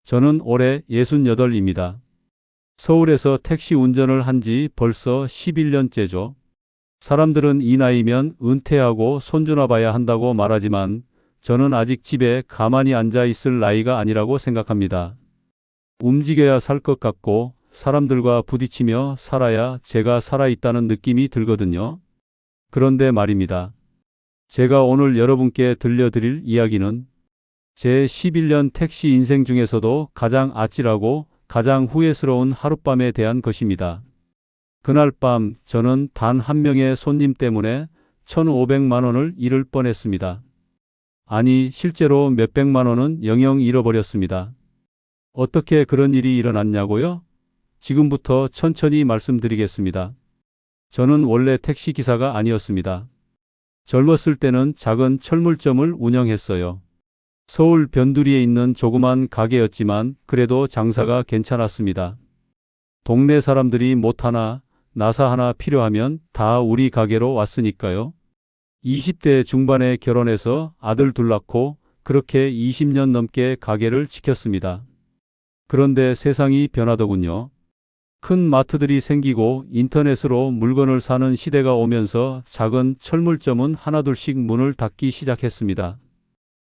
저는 올해 68입니다. 서울에서 택시 운전을 한 지 벌써 11년째죠. 사람들은 이 나이면 은퇴하고 손주나 봐야 한다고 말하지만 저는 아직 집에 가만히 앉아 있을 나이가 아니라고 생각합니다. 움직여야 살 것 같고 사람들과 부딪히며 살아야 제가 살아있다는 느낌이 들거든요. 그런데 말입니다. 제가 오늘 여러분께 들려드릴 이야기는 제 11년 택시 인생 중에서도 가장 아찔하고 가장 후회스러운 하룻밤에 대한 것입니다. 그날 밤 저는 단 한 명의 손님 때문에 1,500만 원을 잃을 뻔했습니다. 아니, 실제로 몇백만 원은 영영 잃어버렸습니다. 어떻게 그런 일이 일어났냐고요? 지금부터 천천히 말씀드리겠습니다. 저는 원래 택시 기사가 아니었습니다. 젊었을 때는 작은 철물점을 운영했어요. 서울 변두리에 있는 조그만 가게였지만 그래도 장사가 괜찮았습니다. 동네 사람들이 못 하나, 나사 하나 필요하면 다 우리 가게로 왔으니까요. 20대 중반에 결혼해서 아들 둘 낳고 그렇게 20년 넘게 가게를 지켰습니다. 그런데 세상이 변하더군요. 큰 마트들이 생기고 인터넷으로 물건을 사는 시대가 오면서 작은 철물점은 하나둘씩 문을 닫기 시작했습니다.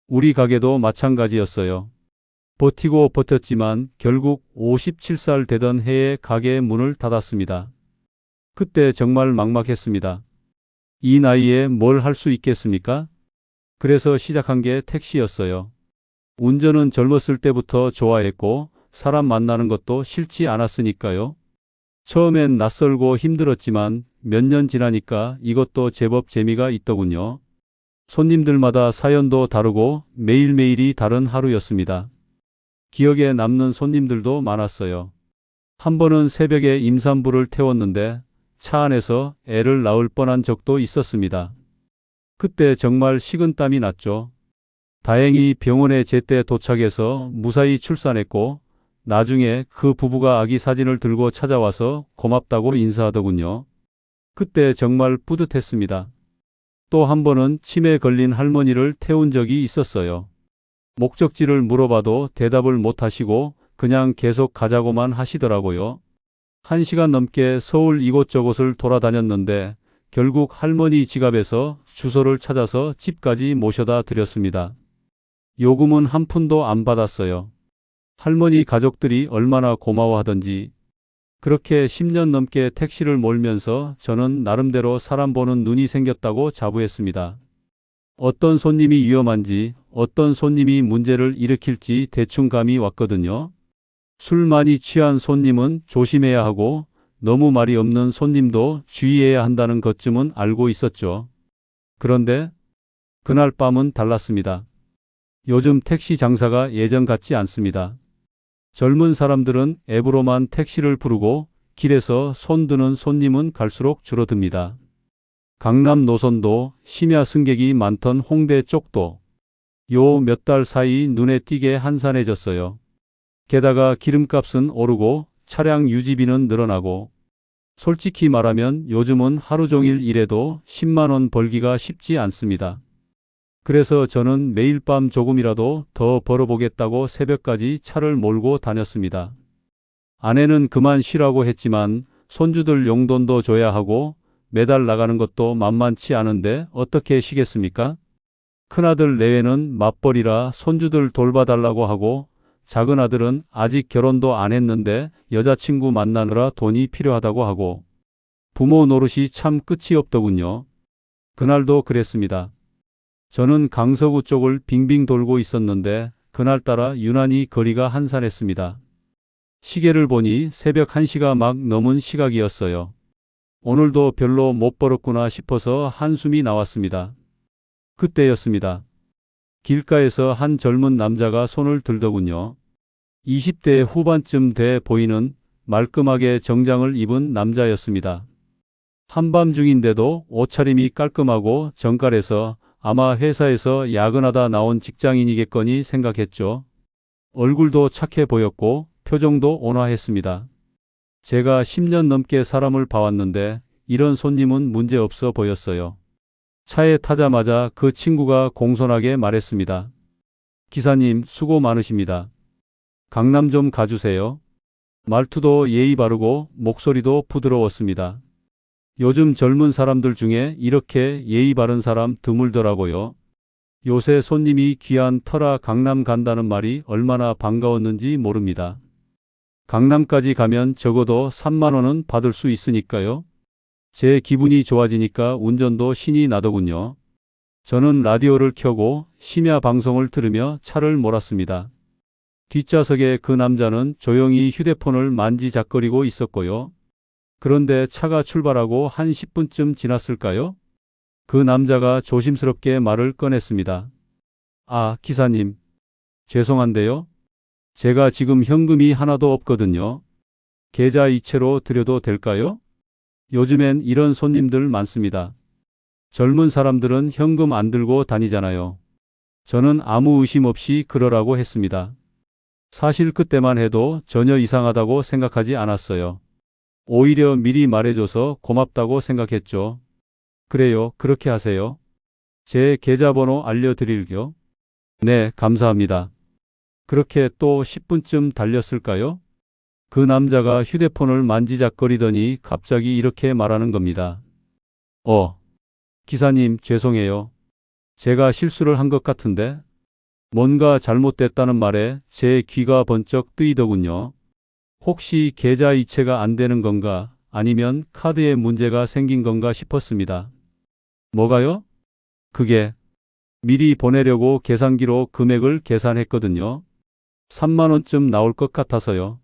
우리 가게도 마찬가지였어요. 버티고 버텼지만 결국 57살 되던 해에 가게의 문을 닫았습니다. 그때 정말 막막했습니다. 이 나이에 뭘 할 수 있겠습니까? 그래서 시작한 게 택시였어요. 운전은 젊었을 때부터 좋아했고 사람 만나는 것도 싫지 않았으니까요. 처음엔 낯설고 힘들었지만 몇 년 지나니까 이것도 제법 재미가 있더군요. 손님들마다 사연도 다르고 매일매일이 다른 하루였습니다. 기억에 남는 손님들도 많았어요. 한 번은 새벽에 임산부를 태웠는데 차 안에서 애를 낳을 뻔한 적도 있었습니다. 그때 정말 식은땀이 났죠. 다행히 병원에 제때 도착해서 무사히 출산했고 나중에 그 부부가 아기 사진을 들고 찾아와서 고맙다고 인사하더군요. 그때 정말 뿌듯했습니다. 또 한 번은 치매 걸린 할머니를 태운 적이 있었어요. 목적지를 물어봐도 대답을 못 하시고 그냥 계속 가자고만 하시더라고요. 1시간 넘게 서울 이곳저곳을 돌아다녔는데 결국 할머니 지갑에서 주소를 찾아서 집까지 모셔다 드렸습니다. 요금은 한 푼도 안 받았어요. 할머니 가족들이 얼마나 고마워하던지. 그렇게 10년 넘게 택시를 몰면서 저는 나름대로 사람 보는 눈이 생겼다고 자부했습니다. 어떤 손님이 위험한지, 어떤 손님이 문제를 일으킬지 대충 감이 왔거든요. 술 많이 취한 손님은 조심해야 하고 너무 말이 없는 손님도 주의해야 한다는 것쯤은 알고 있었죠. 그런데 그날 밤은 달랐습니다. 요즘 택시 장사가 예전 같지 않습니다. 젊은 사람들은 앱으로만 택시를 부르고 길에서 손 드는 손님은 갈수록 줄어듭니다. 강남 노선도 심야 승객이 많던 홍대 쪽도 요 몇 달 사이 눈에 띄게 한산해졌어요. 게다가 기름값은 오르고 차량 유지비는 늘어나고 솔직히 말하면 요즘은 하루 종일 일해도 10만 원 벌기가 쉽지 않습니다. 그래서 저는 매일 밤 조금이라도 더 벌어보겠다고 새벽까지 차를 몰고 다녔습니다. 아내는 그만 쉬라고 했지만 손주들 용돈도 줘야 하고 매달 나가는 것도 만만치 않은데 어떻게 쉬겠습니까? 큰아들 내외는 맞벌이라 손주들 돌봐달라고 하고 작은 아들은 아직 결혼도 안 했는데 여자친구 만나느라 돈이 필요하다고 하고 부모 노릇이 참 끝이 없더군요. 그날도 그랬습니다. 저는 강서구 쪽을 빙빙 돌고 있었는데 그날따라 유난히 거리가 한산했습니다. 시계를 보니 새벽 1시가 막 넘은 시각이었어요. 오늘도 별로 못 벌었구나 싶어서 한숨이 나왔습니다. 그때였습니다. 길가에서 한 젊은 남자가 손을 들더군요. 20대 후반쯤 돼 보이는 말끔하게 정장을 입은 남자였습니다. 한밤중인데도 옷차림이 깔끔하고 정갈해서 아마 회사에서 야근하다 나온 직장인이겠거니 생각했죠. 얼굴도 착해 보였고 표정도 온화했습니다. 제가 10년 넘게 사람을 봐왔는데 이런 손님은 문제없어 보였어요. 차에 타자마자 그 친구가 공손하게 말했습니다. 기사님 수고 많으십니다. 강남 좀 가주세요. 말투도 예의 바르고 목소리도 부드러웠습니다. 요즘 젊은 사람들 중에 이렇게 예의 바른 사람 드물더라고요. 요새 손님이 귀한 터라 강남 간다는 말이 얼마나 반가웠는지 모릅니다. 강남까지 가면 적어도 3만 원은 받을 수 있으니까요. 제 기분이 좋아지니까 운전도 신이 나더군요. 저는 라디오를 켜고 심야 방송을 들으며 차를 몰았습니다. 뒷좌석에 그 남자는 조용히 휴대폰을 만지작거리고 있었고요. 그런데 차가 출발하고 한 10분쯤 지났을까요? 그 남자가 조심스럽게 말을 꺼냈습니다. 아, 기사님. 죄송한데요. 제가 지금 현금이 하나도 없거든요. 계좌 이체로 드려도 될까요? 요즘엔 이런 손님들 많습니다. 젊은 사람들은 현금 안 들고 다니잖아요. 저는 아무 의심 없이 그러라고 했습니다. 사실 그때만 해도 전혀 이상하다고 생각하지 않았어요. 오히려 미리 말해줘서 고맙다고 생각했죠. 그래요, 그렇게 하세요. 제 계좌번호 알려드릴게요. 네, 감사합니다. 그렇게 또 10분쯤 달렸을까요? 그 남자가 휴대폰을 만지작거리더니 갑자기 이렇게 말하는 겁니다. 기사님, 죄송해요. 제가 실수를 한 것 같은데 뭔가 잘못됐다는 말에 제 귀가 번쩍 뜨이더군요. 혹시 계좌 이체가 안 되는 건가 아니면 카드에 문제가 생긴 건가 싶었습니다. 뭐가요? 그게 미리 보내려고 계산기로 금액을 계산했거든요. 3만 원쯤 나올 것 같아서요.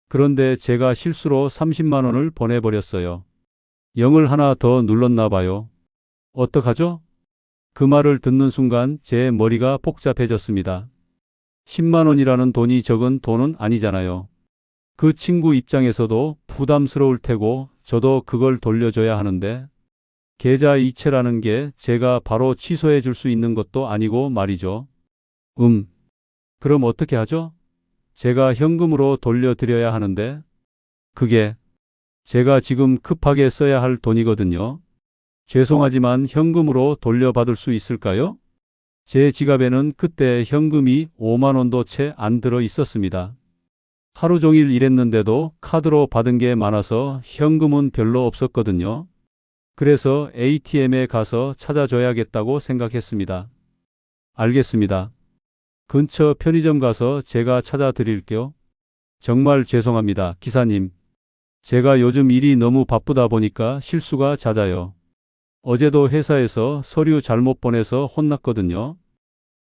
그런데 제가 실수로 30만 원을 보내버렸어요. 0을 하나 더 눌렀나 봐요. 어떡하죠? 그 말을 듣는 순간 제 머리가 복잡해졌습니다. 10만 원이라는 돈이 적은 돈은 아니잖아요. 그 친구 입장에서도 부담스러울 테고 저도 그걸 돌려줘야 하는데 계좌 이체라는 게 제가 바로 취소해 줄 수 있는 것도 아니고 말이죠. 그럼 어떻게 하죠? 제가 현금으로 돌려드려야 하는데 그게 제가 지금 급하게 써야 할 돈이거든요. 죄송하지만 현금으로 돌려받을 수 있을까요? 제 지갑에는 그때 현금이 5만 원도 채 안 들어 있었습니다. 하루 종일 일했는데도 카드로 받은 게 많아서 현금은 별로 없었거든요. 그래서 ATM에 가서 찾아줘야겠다고 생각했습니다. 알겠습니다. 근처 편의점 가서 제가 찾아드릴게요. 정말 죄송합니다, 기사님. 제가 요즘 일이 너무 바쁘다 보니까 실수가 잦아요. 어제도 회사에서 서류 잘못 보내서 혼났거든요.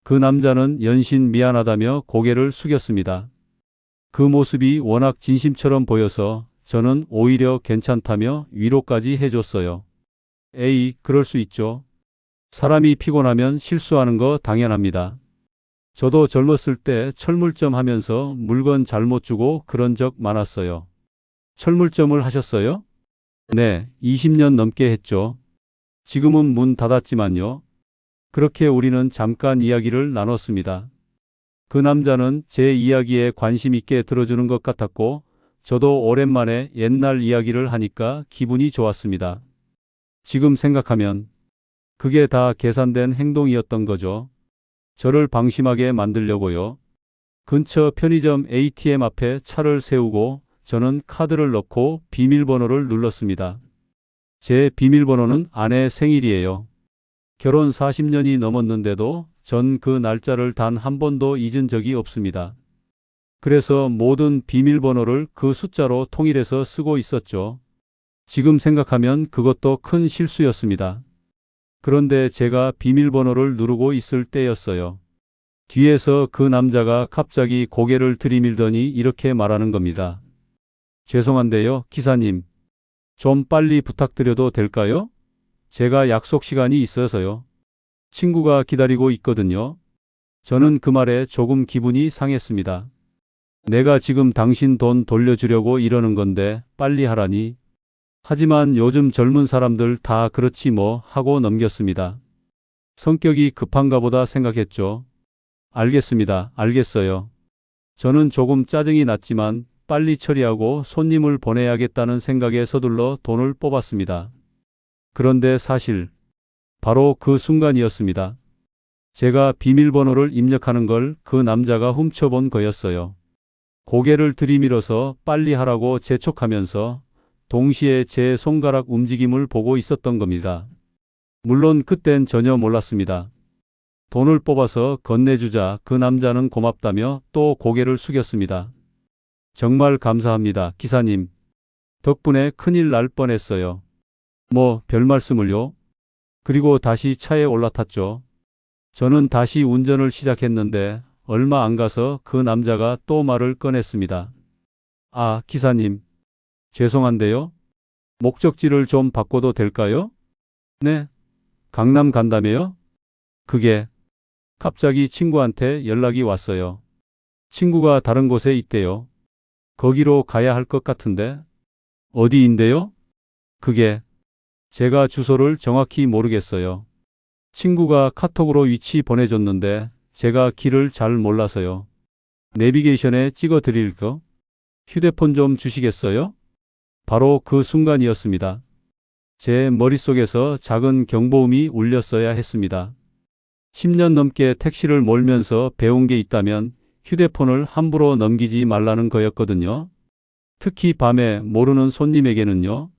그 남자는 연신 미안하다며 고개를 숙였습니다. 그 모습이 워낙 진심처럼 보여서 저는 오히려 괜찮다며 위로까지 해줬어요. 에이, 그럴 수 있죠. 사람이 피곤하면 실수하는 거 당연합니다. 저도 젊었을 때 철물점 하면서 물건 잘못 주고 그런 적 많았어요. 철물점을 하셨어요? 네, 20년 넘게 했죠. 지금은 문 닫았지만요. 그렇게 우리는 잠깐 이야기를 나눴습니다. 그 남자는 제 이야기에 관심 있게 들어주는 것 같았고 저도 오랜만에 옛날 이야기를 하니까 기분이 좋았습니다. 지금 생각하면 그게 다 계산된 행동이었던 거죠. 저를 방심하게 만들려고요. 근처 편의점 ATM 앞에 차를 세우고 저는 카드를 넣고 비밀번호를 눌렀습니다. 제 비밀번호는 아내 생일이에요. 결혼 40년이 넘었는데도 전 그 날짜를 단 한 번도 잊은 적이 없습니다. 그래서 모든 비밀번호를 그 숫자로 통일해서 쓰고 있었죠. 지금 생각하면 그것도 큰 실수였습니다. 그런데 제가 비밀번호를 누르고 있을 때였어요. 뒤에서 그 남자가 갑자기 고개를 들이밀더니 이렇게 말하는 겁니다. 죄송한데요, 기사님. 좀 빨리 부탁드려도 될까요? 제가 약속 시간이 있어서요. 친구가 기다리고 있거든요. 저는 그 말에 조금 기분이 상했습니다. 내가 지금 당신 돈 돌려주려고 이러는 건데 빨리 하라니. 하지만 요즘 젊은 사람들 다 그렇지 뭐 하고 넘겼습니다. 성격이 급한가 보다 생각했죠. 알겠습니다. 알겠어요. 저는 조금 짜증이 났지만 빨리 처리하고 손님을 보내야겠다는 생각에 서둘러 돈을 뽑았습니다. 그런데 사실 바로 그 순간이었습니다. 제가 비밀번호를 입력하는 걸 그 남자가 훔쳐본 거였어요. 고개를 들이밀어서 빨리 하라고 재촉하면서 동시에 제 손가락 움직임을 보고 있었던 겁니다. 물론 그땐 전혀 몰랐습니다. 돈을 뽑아서 건네주자 그 남자는 고맙다며 또 고개를 숙였습니다. 정말 감사합니다, 기사님. 덕분에 큰일 날 뻔했어요. 뭐, 별 말씀을요? 그리고 다시 차에 올라탔죠. 저는 다시 운전을 시작했는데 얼마 안 가서 그 남자가 또 말을 꺼냈습니다. 아, 기사님. 죄송한데요. 목적지를 좀 바꿔도 될까요? 네. 강남 간다며요? 그게 갑자기 친구한테 연락이 왔어요. 친구가 다른 곳에 있대요. 거기로 가야 할 것 같은데. 어디인데요? 그게 제가 주소를 정확히 모르겠어요. 친구가 카톡으로 위치 보내줬는데 제가 길을 잘 몰라서요. 내비게이션에 찍어 드릴 거? 휴대폰 좀 주시겠어요? 바로 그 순간이었습니다. 제 머릿속에서 작은 경보음이 울렸어야 했습니다. 10년 넘게 택시를 몰면서 배운 게 있다면 휴대폰을 함부로 넘기지 말라는 거였거든요. 특히 밤에 모르는 손님에게는요.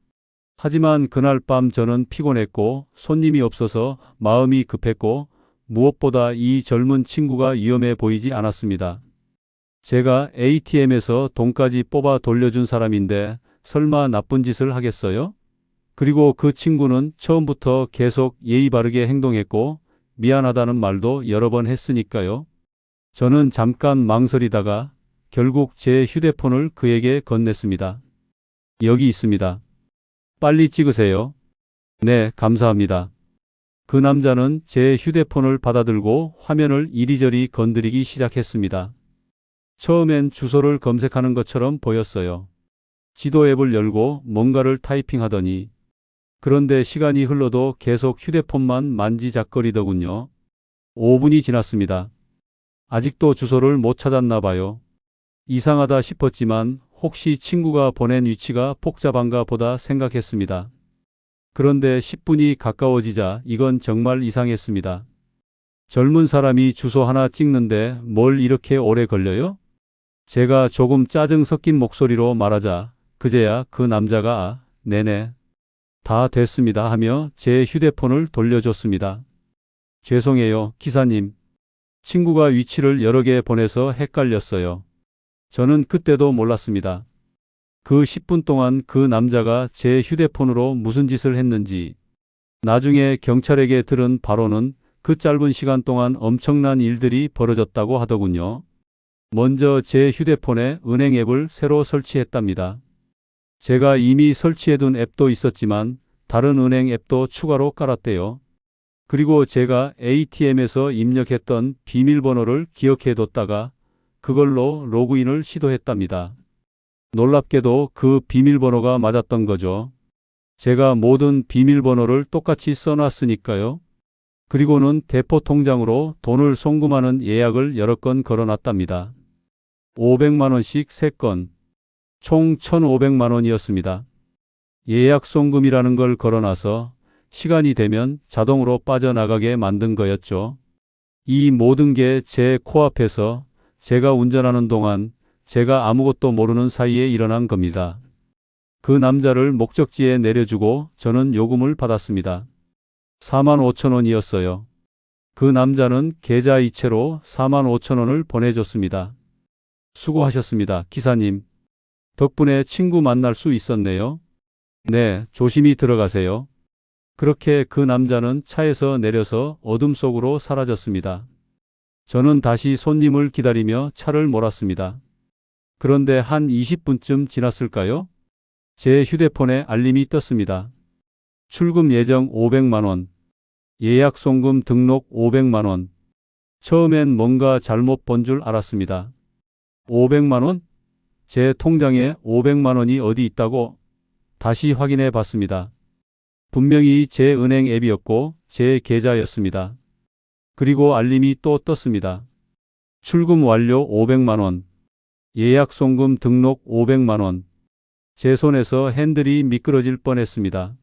하지만 그날 밤 저는 피곤했고 손님이 없어서 마음이 급했고 무엇보다 이 젊은 친구가 위험해 보이지 않았습니다. 제가 ATM에서 돈까지 뽑아 돌려준 사람인데 설마 나쁜 짓을 하겠어요? 그리고 그 친구는 처음부터 계속 예의 바르게 행동했고 미안하다는 말도 여러 번 했으니까요. 저는 잠깐 망설이다가 결국 제 휴대폰을 그에게 건넸습니다. 여기 있습니다. 빨리 찍으세요. 네, 감사합니다. 그 남자는 제 휴대폰을 받아들고 화면을 이리저리 건드리기 시작했습니다. 처음엔 주소를 검색하는 것처럼 보였어요. 지도 앱을 열고 뭔가를 타이핑하더니 그런데 시간이 흘러도 계속 휴대폰만 만지작거리더군요. 5분이 지났습니다. 아직도 주소를 못 찾았나 봐요. 이상하다 싶었지만 혹시 친구가 보낸 위치가 복잡한가 보다 생각했습니다. 그런데 10분이 가까워지자 이건 정말 이상했습니다. 젊은 사람이 주소 하나 찍는데 뭘 이렇게 오래 걸려요? 제가 조금 짜증 섞인 목소리로 말하자 그제야 그 남자가 네네. 다 됐습니다 하며 제 휴대폰을 돌려줬습니다. 죄송해요, 기사님. 친구가 위치를 여러 개 보내서 헷갈렸어요. 저는 그때도 몰랐습니다. 그 10분 동안 그 남자가 제 휴대폰으로 무슨 짓을 했는지. 나중에 경찰에게 들은 바로는 그 짧은 시간 동안 엄청난 일들이 벌어졌다고 하더군요. 먼저 제 휴대폰에 은행 앱을 새로 설치했답니다. 제가 이미 설치해둔 앱도 있었지만 다른 은행 앱도 추가로 깔았대요. 그리고 제가 ATM에서 입력했던 비밀번호를 기억해뒀다가 그걸로 로그인을 시도했답니다. 놀랍게도 그 비밀번호가 맞았던 거죠. 제가 모든 비밀번호를 똑같이 써놨으니까요. 그리고는 대포 통장으로 돈을 송금하는 예약을 여러 건 걸어놨답니다. 500만 원씩 3건, 총 1,500만 원이었습니다. 예약 송금이라는 걸 걸어놔서 시간이 되면 자동으로 빠져나가게 만든 거였죠. 이 모든 게 제 코앞에서 제가 운전하는 동안 제가 아무것도 모르는 사이에 일어난 겁니다. 그 남자를 목적지에 내려주고 저는 요금을 받았습니다. 45,000원이었어요. 그 남자는 계좌 이체로 45,000원을 보내줬습니다. 수고하셨습니다, 기사님. 덕분에 친구 만날 수 있었네요. 네, 조심히 들어가세요. 그렇게 그 남자는 차에서 내려서 어둠 속으로 사라졌습니다. 저는 다시 손님을 기다리며 차를 몰았습니다. 그런데 한 20분쯤 지났을까요? 제 휴대폰에 알림이 떴습니다. 출금 예정 500만 원, 예약 송금 등록 500만 원. 처음엔 뭔가 잘못 본 줄 알았습니다. 500만 원? 제 통장에 500만 원이 어디 있다고? 다시 확인해 봤습니다. 분명히 제 은행 앱이었고 제 계좌였습니다. 그리고 알림이 또 떴습니다. 출금 완료 500만 원. 예약 송금 등록 500만 원. 제 손에서 핸들이 미끄러질 뻔했습니다.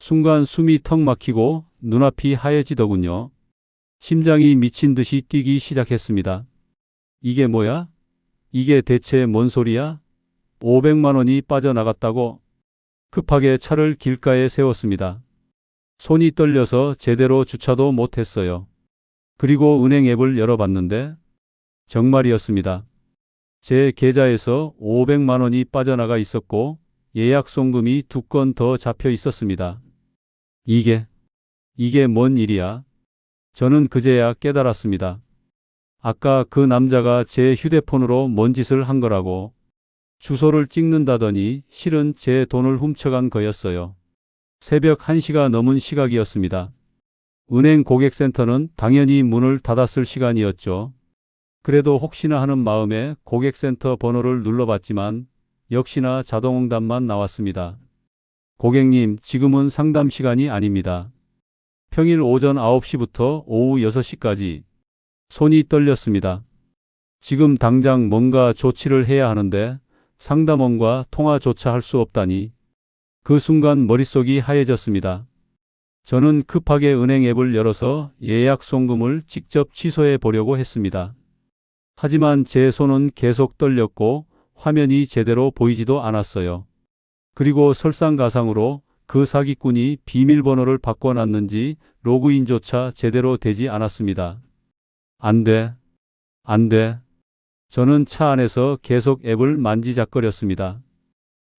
순간 숨이 턱 막히고 눈앞이 하얘지더군요. 심장이 미친 듯이 뛰기 시작했습니다. 이게 뭐야? 이게 대체 뭔 소리야? 500만 원이 빠져나갔다고? 급하게 차를 길가에 세웠습니다. 손이 떨려서 제대로 주차도 못했어요. 그리고 은행 앱을 열어봤는데 정말이었습니다. 제 계좌에서 500만 원이 빠져나가 있었고 예약 송금이 2건 더 잡혀 있었습니다. 이게 뭔 일이야? 저는 그제야 깨달았습니다. 아까 그 남자가 제 휴대폰으로 뭔 짓을 한 거라고. 주소를 찍는다더니 실은 제 돈을 훔쳐간 거였어요. 새벽 1시가 넘은 시각이었습니다. 은행 고객센터는 당연히 문을 닫았을 시간이었죠. 그래도 혹시나 하는 마음에 고객센터 번호를 눌러봤지만 역시나 자동응답만 나왔습니다. 고객님, 지금은 상담 시간이 아닙니다. 평일 오전 9시부터 오후 6시까지. 손이 떨렸습니다. 지금 당장 뭔가 조치를 해야 하는데 상담원과 통화조차 할 수 없다니. 그 순간 머릿속이 하얘졌습니다. 저는 급하게 은행 앱을 열어서 예약 송금을 직접 취소해 보려고 했습니다. 하지만 제 손은 계속 떨렸고 화면이 제대로 보이지도 않았어요. 그리고 설상가상으로 그 사기꾼이 비밀번호를 바꿔놨는지 로그인조차 제대로 되지 않았습니다. 안 돼. 안 돼. 저는 차 안에서 계속 앱을 만지작거렸습니다.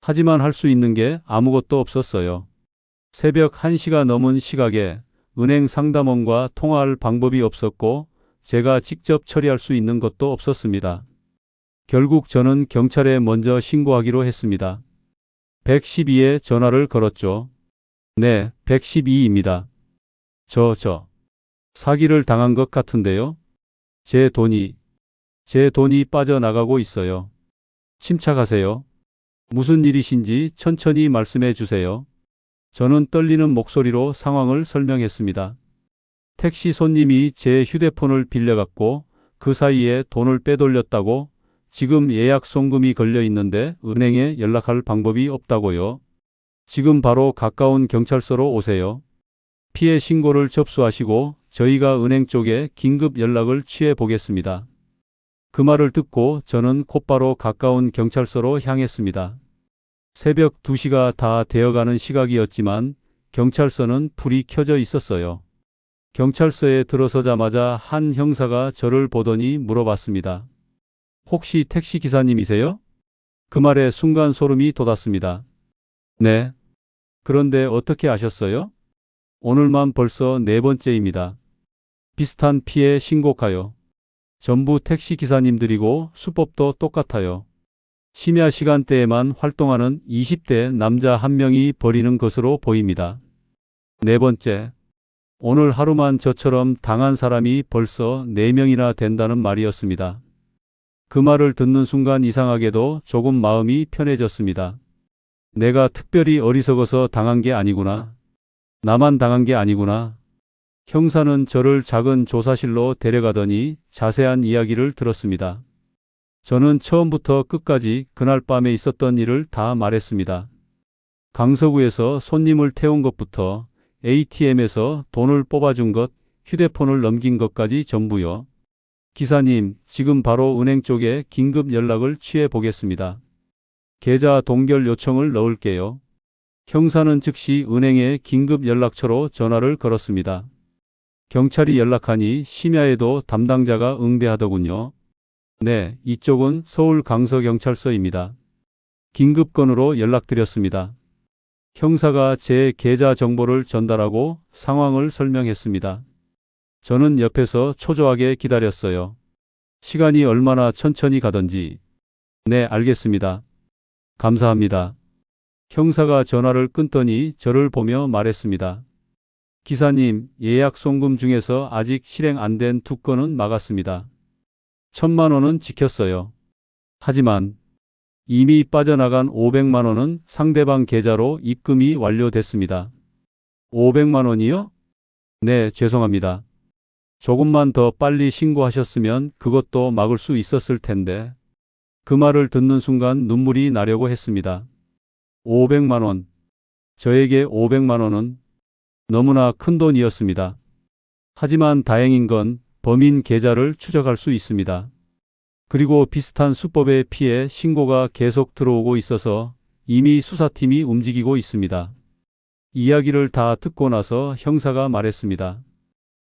하지만 할 수 있는 게 아무것도 없었어요. 새벽 1시가 넘은 시각에 은행 상담원과 통화할 방법이 없었고 제가 직접 처리할 수 있는 것도 없었습니다. 결국 저는 경찰에 먼저 신고하기로 했습니다. 112에 전화를 걸었죠. 네, 112입니다. 사기를 당한 것 같은데요. 제 돈이 빠져나가고 있어요. 침착하세요. 무슨 일이신지 천천히 말씀해 주세요. 저는 떨리는 목소리로 상황을 설명했습니다. 택시 손님이 제 휴대폰을 빌려갔고 그 사이에 돈을 빼돌렸다고. 지금 예약 송금이 걸려 있는데 은행에 연락할 방법이 없다고요. 지금 바로 가까운 경찰서로 오세요. 피해 신고를 접수하시고 저희가 은행 쪽에 긴급 연락을 취해 보겠습니다. 그 말을 듣고 저는 곧바로 가까운 경찰서로 향했습니다. 새벽 2시가 다 되어가는 시각이었지만 경찰서는 불이 켜져 있었어요. 경찰서에 들어서자마자 한 형사가 저를 보더니 물어봤습니다. 혹시 택시 기사님이세요? 그 말에 순간 소름이 돋았습니다. 네. 그런데 어떻게 아셨어요? 오늘만 벌써 4번째입니다. 비슷한 피해 신고가요. 전부 택시 기사님들이고 수법도 똑같아요. 심야 시간대에만 활동하는 20대 남자 한 명이 벌이는 것으로 보입니다. 4번째. 오늘 하루만 저처럼 당한 사람이 벌써 4명이나 된다는 말이었습니다. 그 말을 듣는 순간 이상하게도 조금 마음이 편해졌습니다. 내가 특별히 어리석어서 당한 게 아니구나. 나만 당한 게 아니구나. 형사는 저를 작은 조사실로 데려가더니 자세한 이야기를 들었습니다. 저는 처음부터 끝까지 그날 밤에 있었던 일을 다 말했습니다. 강서구에서 손님을 태운 것부터 ATM에서 돈을 뽑아준 것, 휴대폰을 넘긴 것까지 전부요. 기사님, 지금 바로 은행 쪽에 긴급 연락을 취해 보겠습니다. 계좌 동결 요청을 넣을게요. 형사는 즉시 은행에 긴급 연락처로 전화를 걸었습니다. 경찰이 연락하니 심야에도 담당자가 응대하더군요. 네, 이쪽은 서울 강서경찰서입니다. 긴급건으로 연락드렸습니다. 형사가 제 계좌 정보를 전달하고 상황을 설명했습니다. 저는 옆에서 초조하게 기다렸어요. 시간이 얼마나 천천히 가던지. 네, 알겠습니다. 감사합니다. 형사가 전화를 끊더니 저를 보며 말했습니다. 기사님, 예약 송금 중에서 아직 실행 안 된 2건은 막았습니다. 1,000만 원은 지켰어요. 하지만 이미 빠져나간 500만 원은 상대방 계좌로 입금이 완료됐습니다. 500만 원이요? 네, 죄송합니다. 조금만 더 빨리 신고하셨으면 그것도 막을 수 있었을 텐데. 그 말을 듣는 순간 눈물이 나려고 했습니다. 500만 원. 저에게 500만 원은 너무나 큰 돈이었습니다. 하지만 다행인 건 범인 계좌를 추적할 수 있습니다. 그리고 비슷한 수법의 피해 신고가 계속 들어오고 있어서 이미 수사팀이 움직이고 있습니다. 이야기를 다 듣고 나서 형사가 말했습니다.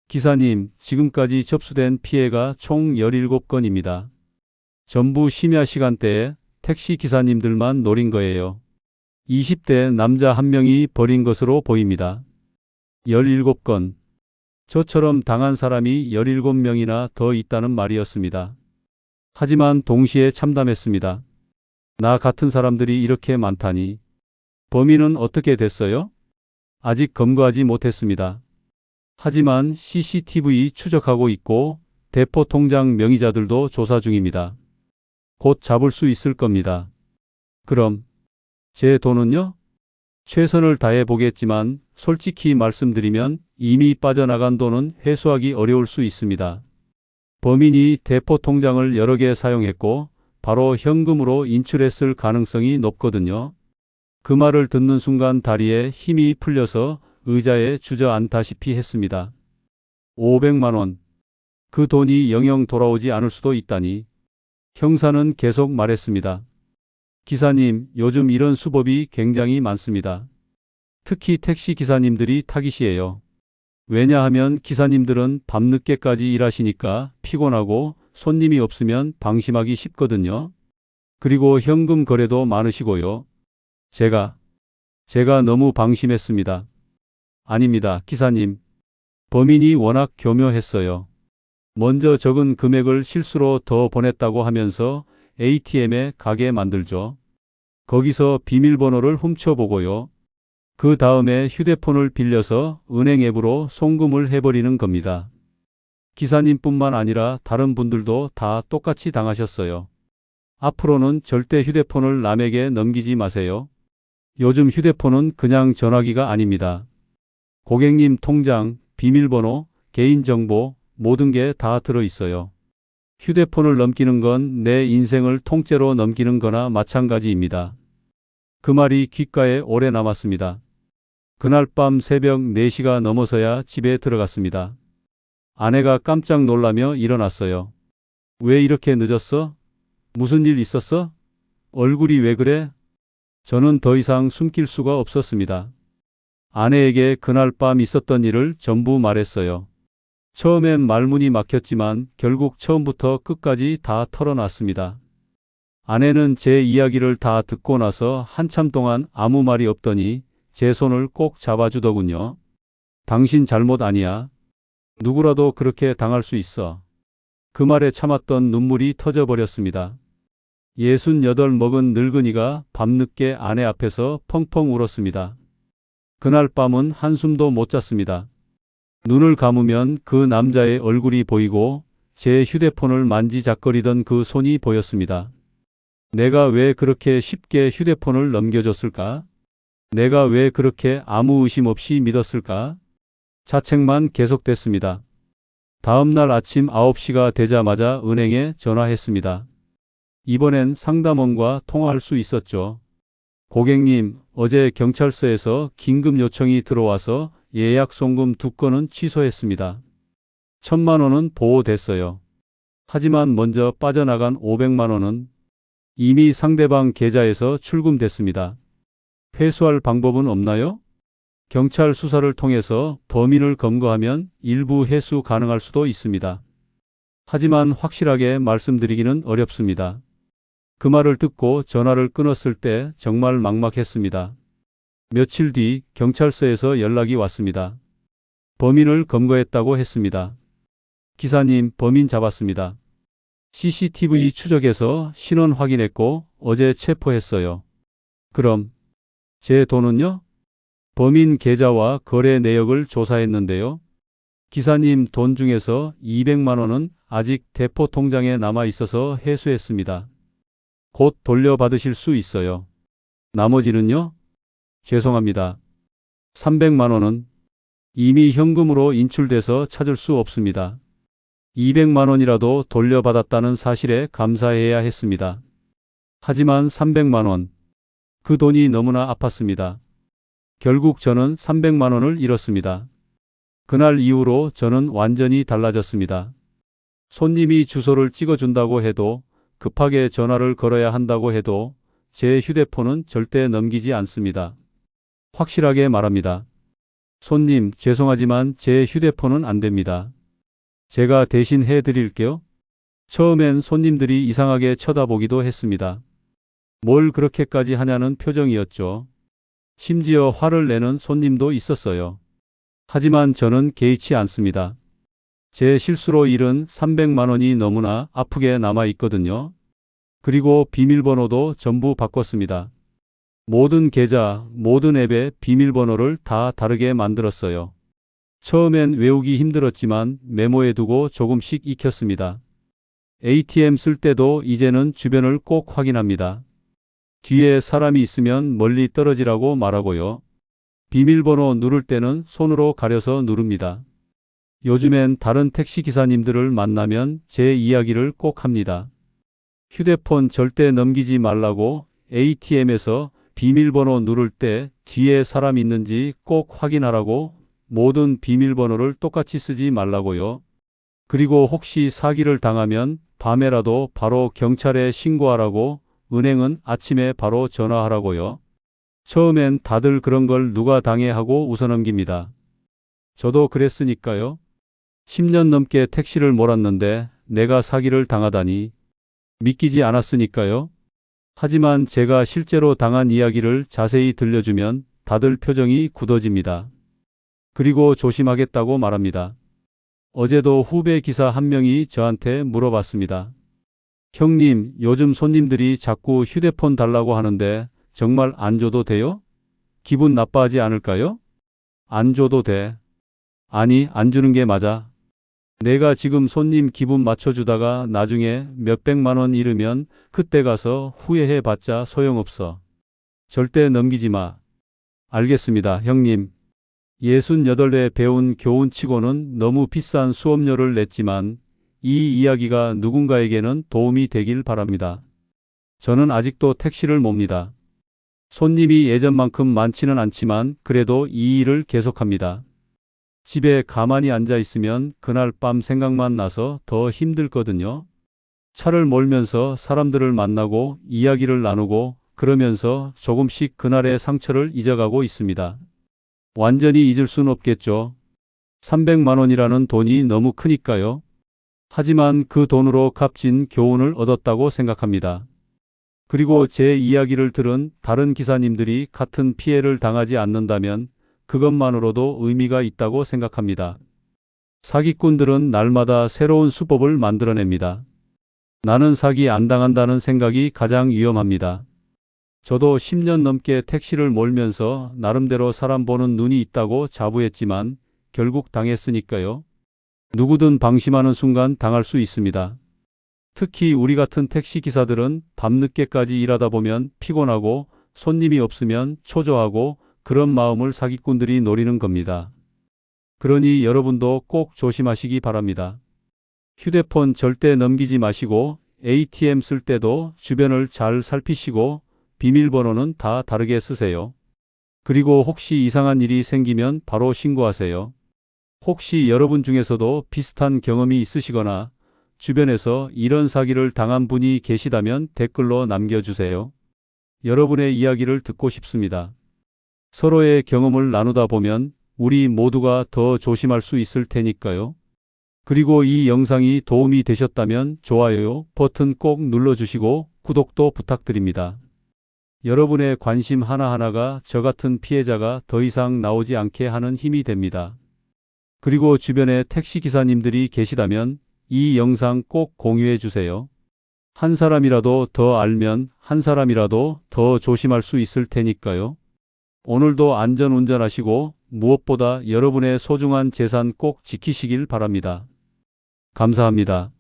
기사님, 지금까지 접수된 피해가 총 17건입니다. 전부 심야 시간대에 택시 기사님들만 노린 거예요. 20대 남자 한 명이 벌인 것으로 보입니다. 17건. 저처럼 당한 사람이 17명이나 더 있다는 말이었습니다. 하지만 동시에 참담했습니다. 나 같은 사람들이 이렇게 많다니. 범인은 어떻게 됐어요? 아직 검거하지 못했습니다. 하지만 CCTV 추적하고 있고 대포 통장 명의자들도 조사 중입니다. 곧 잡을 수 있을 겁니다. 그럼 제 돈은요? 최선을 다해 보겠지만 솔직히 말씀드리면 이미 빠져나간 돈은 회수하기 어려울 수 있습니다. 범인이 대포 통장을 여러 개 사용했고 바로 현금으로 인출했을 가능성이 높거든요. 그 말을 듣는 순간 다리에 힘이 풀려서 의자에 주저앉다시피 했습니다. 500만 원. 그 돈이 영영 돌아오지 않을 수도 있다니. 형사는 계속 말했습니다. 기사님, 요즘 이런 수법이 굉장히 많습니다. 특히 택시 기사님들이 타깃이에요. 왜냐하면 기사님들은 밤늦게까지 일하시니까 피곤하고 손님이 없으면 방심하기 쉽거든요. 그리고 현금 거래도 많으시고요. 제가 너무 방심했습니다. 아닙니다, 기사님. 범인이 워낙 교묘했어요. 먼저 적은 금액을 실수로 더 보냈다고 하면서 ATM에 가게 만들죠. 거기서 비밀번호를 훔쳐보고요. 그 다음에 휴대폰을 빌려서 은행 앱으로 송금을 해버리는 겁니다. 기사님뿐만 아니라 다른 분들도 다 똑같이 당하셨어요. 앞으로는 절대 휴대폰을 남에게 넘기지 마세요. 요즘 휴대폰은 그냥 전화기가 아닙니다. 고객님 통장, 비밀번호, 개인정보 모든 게 다 들어있어요. 휴대폰을 넘기는 건 내 인생을 통째로 넘기는 거나 마찬가지입니다. 그 말이 귓가에 오래 남았습니다. 그날 밤 새벽 4시가 넘어서야 집에 들어갔습니다. 아내가 깜짝 놀라며 일어났어요. 왜 이렇게 늦었어? 무슨 일 있었어? 얼굴이 왜 그래? 저는 더 이상 숨길 수가 없었습니다. 아내에게 그날 밤 있었던 일을 전부 말했어요. 처음엔 말문이 막혔지만 결국 처음부터 끝까지 다 털어놨습니다. 아내는 제 이야기를 다 듣고 나서 한참 동안 아무 말이 없더니 제 손을 꼭 잡아주더군요. 당신 잘못 아니야. 누구라도 그렇게 당할 수 있어. 그 말에 참았던 눈물이 터져버렸습니다. 68 먹은 늙은이가 밤늦게 아내 앞에서 펑펑 울었습니다. 그날 밤은 한숨도 못 잤습니다. 눈을 감으면 그 남자의 얼굴이 보이고 제 휴대폰을 만지작거리던 그 손이 보였습니다. 내가 왜 그렇게 쉽게 휴대폰을 넘겨줬을까? 내가 왜 그렇게 아무 의심 없이 믿었을까? 자책만 계속됐습니다. 다음 날 아침 9시가 되자마자 은행에 전화했습니다. 이번엔 상담원과 통화할 수 있었죠. 고객님, 어제 경찰서에서 긴급 요청이 들어와서 예약 송금 2건은 취소했습니다. 1000만 원은 보호됐어요. 하지만 먼저 빠져나간 500만 원은 이미 상대방 계좌에서 출금됐습니다. 회수할 방법은 없나요? 경찰 수사를 통해서 범인을 검거하면 일부 회수 가능할 수도 있습니다. 하지만 확실하게 말씀드리기는 어렵습니다. 그 말을 듣고 전화를 끊었을 때 정말 막막했습니다. 며칠 뒤 경찰서에서 연락이 왔습니다. 범인을 검거했다고 했습니다. 기사님, 범인 잡았습니다. CCTV 추적해서 신원 확인했고 어제 체포했어요. 그럼 제 돈은요? 범인 계좌와 거래 내역을 조사했는데요. 기사님, 돈 중에서 200만 원은 아직 대포 통장에 남아 있어서 회수했습니다. 곧 돌려받으실 수 있어요. 나머지는요? 죄송합니다. 300만 원은 이미 현금으로 인출돼서 찾을 수 없습니다. 200만 원이라도 돌려받았다는 사실에 감사해야 했습니다. 하지만 300만 원, 그 돈이 너무나 아팠습니다. 결국 저는 300만 원을 잃었습니다. 그날 이후로 저는 완전히 달라졌습니다. 손님이 주소를 찍어준다고 해도, 급하게 전화를 걸어야 한다고 해도 제 휴대폰은 절대 넘기지 않습니다. 확실하게 말합니다. 손님, 죄송하지만 제 휴대폰은 안 됩니다. 제가 대신 해드릴게요. 처음엔 손님들이 이상하게 쳐다보기도 했습니다. 뭘 그렇게까지 하냐는 표정이었죠. 심지어 화를 내는 손님도 있었어요. 하지만 저는 개의치 않습니다. 제 실수로 잃은 300만 원이 너무나 아프게 남아 있거든요. 그리고 비밀번호도 전부 바꿨습니다. 모든 계좌, 모든 앱의 비밀번호를 다 다르게 만들었어요. 처음엔 외우기 힘들었지만 메모해두고 조금씩 익혔습니다. ATM 쓸 때도 이제는 주변을 꼭 확인합니다. 뒤에 사람이 있으면 멀리 떨어지라고 말하고요. 비밀번호 누를 때는 손으로 가려서 누릅니다. 요즘엔 다른 택시 기사님들을 만나면 제 이야기를 꼭 합니다. 휴대폰 절대 넘기지 말라고, ATM에서 비밀번호 누를 때 뒤에 사람 있는지 꼭 확인하라고, 모든 비밀번호를 똑같이 쓰지 말라고요. 그리고 혹시 사기를 당하면 밤에라도 바로 경찰에 신고하라고, 은행은 아침에 바로 전화하라고요. 처음엔 다들 그런 걸 누가 당해 하고 웃어넘깁니다. 저도 그랬으니까요. 10년 넘게 택시를 몰았는데 내가 사기를 당하다니 믿기지 않았으니까요. 하지만 제가 실제로 당한 이야기를 자세히 들려주면 다들 표정이 굳어집니다. 그리고 조심하겠다고 말합니다. 어제도 후배 기사 한 명이 저한테 물어봤습니다. 형님, 요즘 손님들이 자꾸 휴대폰 달라고 하는데 정말 안 줘도 돼요? 기분 나빠하지 않을까요? 안 줘도 돼. 아니, 안 주는 게 맞아. 내가 지금 손님 기분 맞춰주다가 나중에 몇백만 원 잃으면 그때 가서 후회해 봤자 소용없어. 절대 넘기지 마. 알겠습니다, 형님. 68회 배운 교훈치고는 너무 비싼 수업료를 냈지만 이 이야기가 누군가에게는 도움이 되길 바랍니다. 저는 아직도 택시를 몹니다. 손님이 예전만큼 많지는 않지만 그래도 이 일을 계속합니다. 집에 가만히 앉아 있으면 그날 밤 생각만 나서 더 힘들거든요. 차를 몰면서 사람들을 만나고 이야기를 나누고 그러면서 조금씩 그날의 상처를 잊어가고 있습니다. 완전히 잊을 순 없겠죠. 300만 원이라는 돈이 너무 크니까요. 하지만 그 돈으로 값진 교훈을 얻었다고 생각합니다. 그리고 제 이야기를 들은 다른 기사님들이 같은 피해를 당하지 않는다면 그것만으로도 의미가 있다고 생각합니다. 사기꾼들은 날마다 새로운 수법을 만들어냅니다. 나는 사기 안 당한다는 생각이 가장 위험합니다. 저도 10년 넘게 택시를 몰면서 나름대로 사람 보는 눈이 있다고 자부했지만 결국 당했으니까요. 누구든 방심하는 순간 당할 수 있습니다. 특히 우리 같은 택시 기사들은 밤늦게까지 일하다 보면 피곤하고 손님이 없으면 초조하고 그런 마음을 사기꾼들이 노리는 겁니다. 그러니 여러분도 꼭 조심하시기 바랍니다. 휴대폰 절대 넘기지 마시고 ATM 쓸 때도 주변을 잘 살피시고 비밀번호는 다 다르게 쓰세요. 그리고 혹시 이상한 일이 생기면 바로 신고하세요. 혹시 여러분 중에서도 비슷한 경험이 있으시거나 주변에서 이런 사기를 당한 분이 계시다면 댓글로 남겨주세요. 여러분의 이야기를 듣고 싶습니다. 서로의 경험을 나누다 보면 우리 모두가 더 조심할 수 있을 테니까요. 그리고 이 영상이 도움이 되셨다면 좋아요 버튼 꼭 눌러주시고 구독도 부탁드립니다. 여러분의 관심 하나하나가 저 같은 피해자가 더 이상 나오지 않게 하는 힘이 됩니다. 그리고 주변에 택시 기사님들이 계시다면 이 영상 꼭 공유해 주세요. 한 사람이라도 더 알면 한 사람이라도 더 조심할 수 있을 테니까요. 오늘도 안전 운전하시고 무엇보다 여러분의 소중한 재산 꼭 지키시길 바랍니다. 감사합니다.